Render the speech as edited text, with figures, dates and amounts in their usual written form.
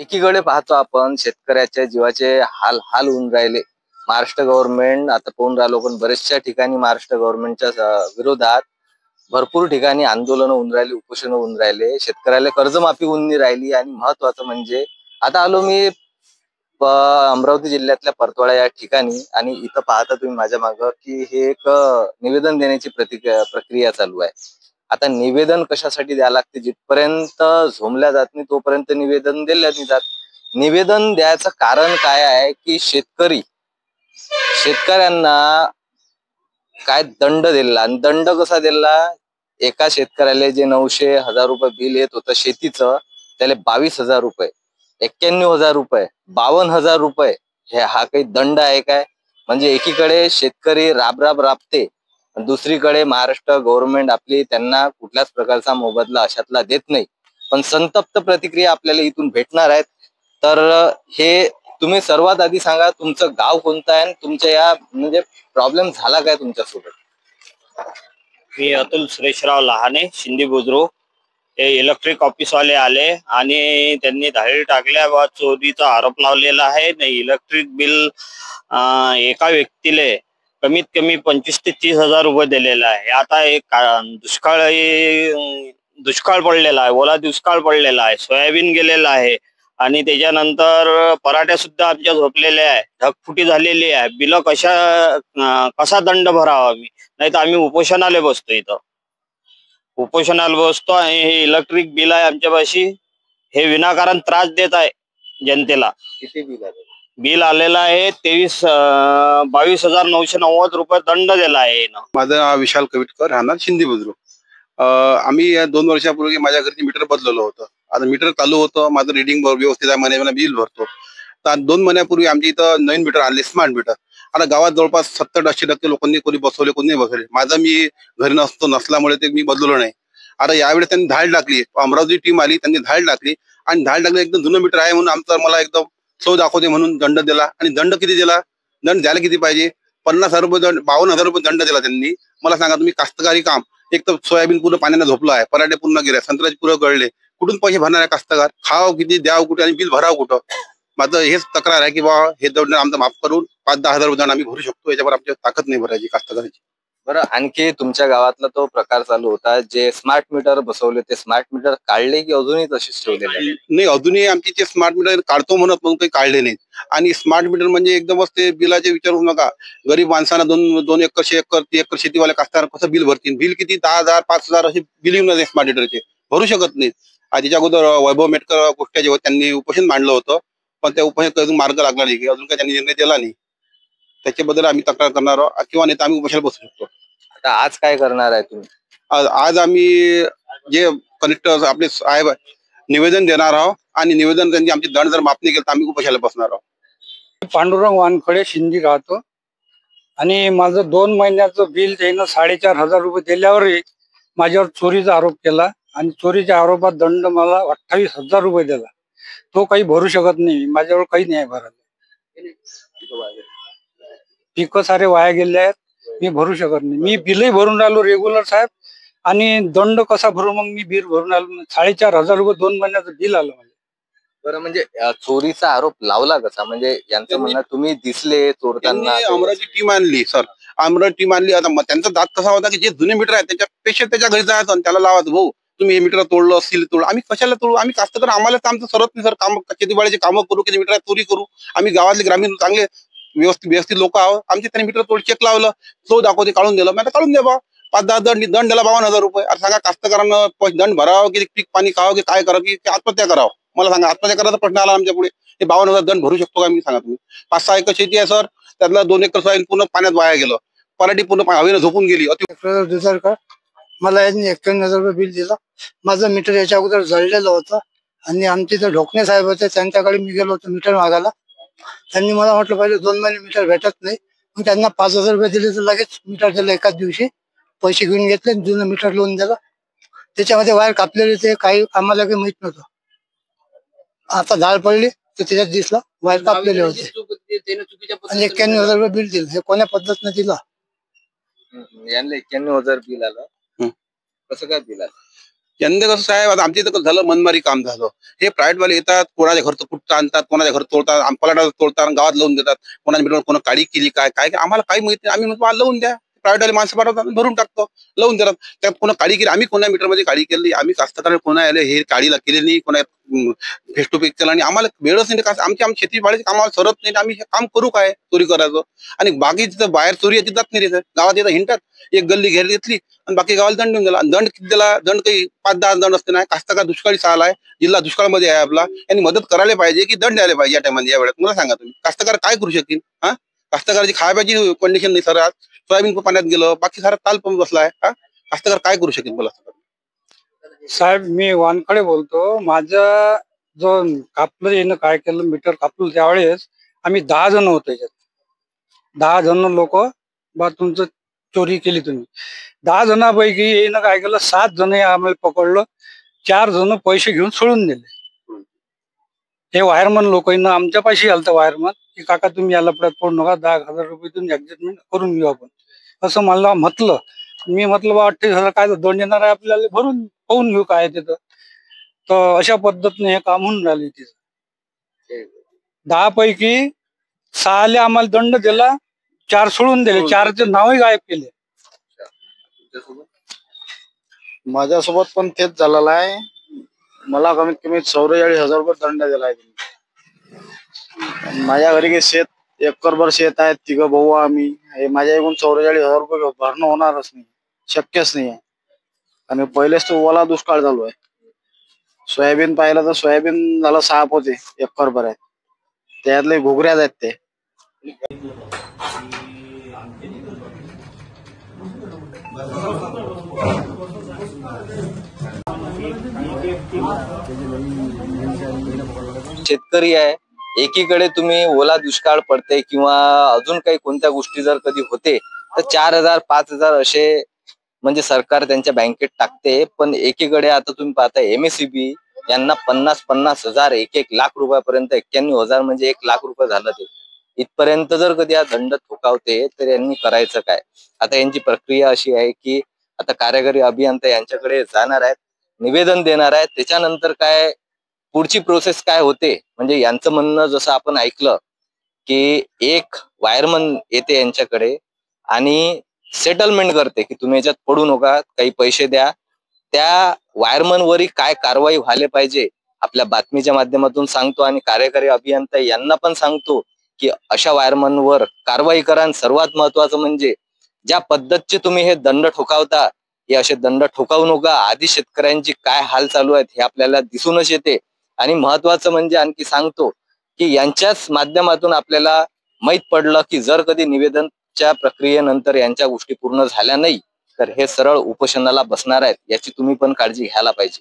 एकीकडे पाहतो आपण शेतकऱ्याच्या जीवाचे हाल हाल होऊन राहिले. महाराष्ट्र गव्हर्नमेंट आता पाहून राहिलो, पण बरेचशा ठिकाणी महाराष्ट्र गव्हर्नमेंटच्या विरोधात भरपूर ठिकाणी आंदोलन होऊन राहिले, उपोषण होऊन राहिले. शेतकऱ्याला कर्जमाफी होऊन नाही राहिली आणि महत्वाचं म्हणजे आता आलो मी अमरावती जिल्ह्यातल्या परतवाडा या ठिकाणी आणि इथं पाहता तुम्ही माझ्या मागं की हे एक निवेदन देण्याची प्रक्रिया चालू आहे. आता निवेदन कशासाठी द्यावं लागते, जिथपर्यंत झोमल्या जात नाही तोपर्यंत निवेदन दिल्या नाही जात. निवेदन द्यायचं कारण काय आहे की शेतकऱ्यांना काय दंड दिला आणि दंड कसा दिला. एका शेतकऱ्याला जे 900,000 रुपये बिल येत होतं शेतीचं, त्याला 22,000 रुपये, 91,000 रुपये, 52,000 रुपये हा काही दंड आहे काय? म्हणजे एकीकडे शेतकरी राब राबते, दुसरीकडे महाराष्ट्र गव्हर्नमेंट आपली त्यांना कुठल्याच प्रकारचा मोबदला अशातला देत नाही. पण संतप्त प्रतिक्रिया आपल्याला इथून भेटणार आहेत. तर हे तुम्ही सर्वात आधी सांगा, तुमचं गाव कोणतं आहे आणि तुमच्या या म्हणजे प्रॉब्लेम झाला काय तुमच्यासोबत? मी अतुल सुरेशराव लहाने, शिंदे बुद्रुक. हे इलेक्ट्रिक ऑफिस वाले आले आणि त्यांनी धाडी टाकल्या व चोरीचा आरोप लावलेला आहे. इलेक्ट्रिक बिल एका व्यक्तीला कमीत कमी 25,000 ते 30,000 रुपये दिलेला आहे. आता एक दुष्काळ पडलेला आहे, ओला दुष्काळ पडलेला आहे, सोयाबीन गेलेला आहे आणि त्याच्यानंतर पराठ्या सुद्धा आमच्या झोपलेल्या आहे, ढगफुटी झालेली आहे. बिल कसा दंड भरावा आम्ही? नाही तर आम्ही उपोषणाला बसतो. इथं उपोषणाला बसतो आणि हे इलेक्ट्रिक बिल आहे आमच्यापाशी, हे विनाकारण त्रास देत आहे जनतेला. किती बिल आहे? बिल आलेलं आहे 22,990 रुपये दंड दिला आहे. माझं नाव विशाल कविटकर, राहणार शिंदे बुद्रुक. आम्ही 2 वर्षापूर्वी माझ्या घरची मीटर बदललं होतं. आता मीटर चालू होतं, माझं रिडिंग व्यवस्थित आहे, महिन्याला बिल भरतो. तर 2 महिन्यापूर्वी आमच्या इथं नवीन मीटर आणले, स्मार्ट मीटर. आता गावात जवळपास 70-80% लोकांनी कोणी बसवले, कोणी नाही बसवले. माझं मी घरी नसल्यामुळे ते मी बदललो नाही. आता यावेळेस त्यांनी धाड टाकली, अमरावती टीम आली, त्यांनी धाड टाकली आणि धाड टाकली एकदम जुनं मीटर आहे म्हणून आमचं मला एकदम सौ दाखवते म्हणून दंड दिला. आणि दंड किती दिला? दंड द्यायला किती पाहिजे? 50,000 रुपये दंड, 52,000 रुपये दंड दिला त्यांनी. मला सांगा तुम्ही, कास्तकारी काम, एक तर सोयाबीन पूर्ण पाण्याने झोपलं आहे, पराठे पूर्ण गेले, संत्र्याचे पूर्ण गळले, कुठून पैसे भरणार आहे कास्तकार? खाव किती, द्याव कुठे आणि बिल भराव कुठं? माझं हेच तक्रार आहे की बा हे दंड आमचं माफ करून 5-10 हजार रुपये दंड आम्ही भरू शकतो. याच्यावर आमची ताकद नाही भरायची कास्तकाराची. बरं, आणखी तुमच्या गावातला तो प्रकार चालू होता, जे स्मार्ट मीटर बसवले ते स्मार्ट मीटर काढले की अजूनही तसेच ठेवलेले? नाही, अजूनही आमची ते स्मार्ट मीटर काढतो म्हणत पण काही काढले नाहीत. आणि स्मार्ट मीटर म्हणजे एकदमच ते बिलाचे विचारू नका. गरीब माणसांना 2 एकर 3 एकर शेतीवाले कास्तकार कसं बिल भरतील? बिल किती? 10,000 5,000 असे बिल येऊन जाते स्मार्ट मीटरचे, भरू शकत नाहीत. त्याच्या अगोदर वैभव मेटकर गोष्टी जेव्हा त्यांनी उपोषण मांडलं होतं, पण त्या उपोषण अजून मार्ग लागला नाही, अजून काही त्यांनी निर्णय दिला नाही. त्याच्याबद्दल आम्ही तक्रार करणार आहोत किंवा नाही तर आम्ही उपोषणाला बसू शकतो. आता आज काय करणार आहे तुम्ही? आज आम्ही जे कलेक्टर आपले साहेब निवेदन देणार आहोत आणि निवेदन त्यांनी आमचे दंड जर माफ नाही केलं तर आम्ही उपोषणाला बसणार आहोत. पांडुरंग वानखडे, शिंदे राहतो आणि माझं 2 महिन्याचं बिल त्यानं 4,500 रुपये दिल्यावरही माझ्यावर चोरीचा आरोप केला आणि चोरीच्या आरोपात दंड मला 28,000 रुपये दिला. तो काही भरू शकत नाही, माझ्यावर काही नाही भरायला. पिकं सारे वाया गेले आहेत, मी भरू शकत नाही. मी बिलही भरून राहिलो रेग्युलर साहेब, आणि दंड कसा भरू? मग मी बिल भरून आलो. 4,500 रुपये 2 महिन्याचं बिल आलं मला. बरं, म्हणजे चोरीचा आरोप लावला कसा? म्हणजे यांचं म्हणणं तुम्ही दिसले चोरताना. अमरावती टीम आणली सर, अमरावती टीम आणली. आता त्यांचा दात कसा होता की जे जुने मीटर आहेत त्याच्यापेक्षा त्याच्या घरी जायचं आणि त्याला लावायचं, भाऊ तुम्ही हे मीटर तोडलं, सील तोडलं. आम्ही कशाला तोडू? आम्ही कास्तकार, आम्हाला तर आमचं सरत नाही सर. काम शेतीवाडीचे कामं करू की मीटर चोरी करू? आम्ही गावातले ग्रामीण चांगले व्यवस्थित लोक आहोत. आमचे त्यांनी मीटर तोड चेक लावलं, तो दाखवते, काढून दिलं. मी काढून द्या बा, 5-10 दंड दिला 52,000 रुपये. आता सांगा कास्तकारांना दंड भरावं की पीक पाणी खावं की काय करावं की आत्महत्या करावं? मला सांगा, आत्महत्या करायचा प्रश्न आला आमच्या पुढे. हे 52,000 दंड भरू शकतो का? मी सांगा तुम्ही. 5-6 एकर शेती आहे सर, त्यातला 2 एकर सोयाबीन पूर्ण पाण्यात वाया गेलं, पराठी पूर्ण हवेनं झोपून गेली. मला यांनी 91,000 रुपये बिल दिलं. माझं मीटर याच्या अगोदर जळलेलं होतं आणि आमचे जे ढोकणे साहेब होते त्यांच्याकडे मी गेलो होतो मीटर मागायला. त्यांनी मला म्हटलं पहिले 2 महिने मीटर भेटत नाही. मग त्यांना 5,000 रुपये दिले तर लगेच मीटर दिलं. एकाच दिवशी पैसे घेऊन घेतले, जुनं मीटर लोन दिलं. त्याच्यामध्ये वायर कापलेले ते काही आम्हाला काही माहित नव्हतं. आता धाड पडली तर त्याच्यात दिसला वायर कापलेले होते आणि 91,000 रुपये बिल दिलं. हे कोण्या पद्धतीने दिलं? यांना 91,000 बिल आलं, कसं काय बिल आलं? यंदा कसं साहेब, आता आमच्या इथं कसं झालं, मनमारी काम झालं. हे प्रायव्हेटवाले येतात, कोणाच्या घरचं कुठं आणतात, कोणाच्या घर तोडतात, पलाटा तोडतात, गावात लावून देतात. कोणाच्या मीटर कोणा काळी केली काय काय आम्हाला काही माहिती नाही. आम्ही म्हणतो "मला लावून द्या." प्रायव्हेटवाले माणसं पाठवतात, भरून टाकतो, लावून देतात. त्यात कोणा काळी केली, आम्ही कोणा मीटरमध्ये काळी केली, आम्ही कास्तकार कोणा आले हे काळीला केली नाही, कोणा फेस टू फेस केला आणि आम्हाला वेळच नाही. आमच्या शेती बाळीचे कामाला सरत नाही, आम्ही हे काम करू काय चोरी करायचं. आणि बाकी तिथं बाहेर चोरी याची जात नाही रे. गावात येतं हिंडतात, एक गल्ली घेर घेतली आणि बाकी गावाला दंड देऊन गेला. दंड किती दिला? दंड काही 5-10 दंड असते नाही. कास्तकार दुष्काळी साल आहे, जिल्हा दुष्काळामध्ये आहे आपला, यांनी मदत करायला पाहिजे की दंड द्यायला पाहिजे या टायमामध्ये, या वेळेत मला सांगा तुम्ही. कास्तकार काय करू शकतील? हा, कास्तकाराची खायची कंडिशन नाही. सर आज सोयाबीन पाण्यात गेलं, बाकी सारा ताल पण बसलाय. हा, कास्तकार काय करू शकेल मला? साहेब मी वानकडे बोलतो. माझं जो कापलं येणं काय केलं, मीटर कापलं त्यावेळेस आम्ही 10 जण होतो. त्याच्यात 10 जण लोक बा तुमचं चोरी केली तुम्ही. 10 जणांपैकी येणं काय केलं, 7 जण आम्हाला पकडलं, 4 जण पैसे घेऊन सोडून दिले. हे वायरमन लोकांना आमच्या पाशी आलं तर वायरमन की काका तुम्ही याला परत पडू नका, 10,000 रुपये तुम्ही ऍडजस्टमेंट करून घेऊ आपण, असं मला म्हटलं. मी म्हटलं बा 28,000 काय दंड येणार आहे आपल्याला, भरून पाहून घेऊ काय तिथं. तर अशा पद्धतीने हे काम होऊन राहिले. तिथं 10 पैकी 6 आम्हाला दंड दिला, 4 सोडून दिले, 4चे नावही गायब केले. माझ्यासोबत पण तेच झालेलं आहे. मला कमीत कमी 44,000 रुपये दंड दिला आहे. माझ्या घरी शेत एकरभर शेत आहे, 3 भाऊ आम्ही. हे माझ्या एकूण 44,000 रुपये भरणं होणारच नाही, शक्यच नाही आहे. आणि पहिलेच तो ओला दुष्काळ चालू आहे. सोयाबीन पाहिलं तर सोयाबीन झालं 6 पोते एकरभर आहे, त्यातले घुगऱ्याच आहेत ते. शेतकरी आहे, एकीकडे तुम्ही ओला दुष्काळ पडते किंवा अजून काही कोणत्या गोष्टी जर कधी होते तर 4,000 5,000 असे म्हणजे सरकार त्यांच्या बँकेत टाकते. पण एकीकडे आता तुम्ही पाहता MSEB यांना 50,000 1 लाख रुपयापर्यंत, 91,000 म्हणजे 1 लाख रुपये झालं. ते इथपर्यंत जर कधी हा दंड थोकावते तर यांनी करायचं काय? आता यांची प्रक्रिया अशी आहे की आता कार्यकारी अभियंता यांच्याकडे जाणार आहेत, निवेदन देणार आहेत. त्याच्यानंतर काय पुढची प्रोसेस काय होते, म्हणजे यांचं म्हणणं जसं आपण ऐकलं की एक वायरमन येते यांच्याकडे आणि सेटलमेंट करते की तुम्ही याच्यात पडू नका, काही पैसे द्या. त्या वायरमन वरही काय कारवाई व्हायला पाहिजे आपल्या बातमीच्या माध्यमातून सांगतो आणि कार्यकारी अभियंता यांना पण सांगतो की अशा वायरमनवर कारवाई करा. सर्वात महत्वाचं म्हणजे ज्या पद्धतीचे तुम्ही हे दंड ठोकावता, हे असे दंड ठोकावू नका. आधी शेतकऱ्यांची काय हाल चालू आहेत हे आपल्याला दिसूनच येते. आणि महत्वाचं म्हणजे आणखी सांगतो की यांच्याच माध्यमातून आपल्याला माहित पडलं की जर कधी निवेदनच्या प्रक्रियेनंतर यांच्या गोष्टी पूर्ण झाल्या नाही तर हे सरळ उपोषणाला बसणार आहेत. याची तुम्ही पण काळजी घ्यायला पाहिजे.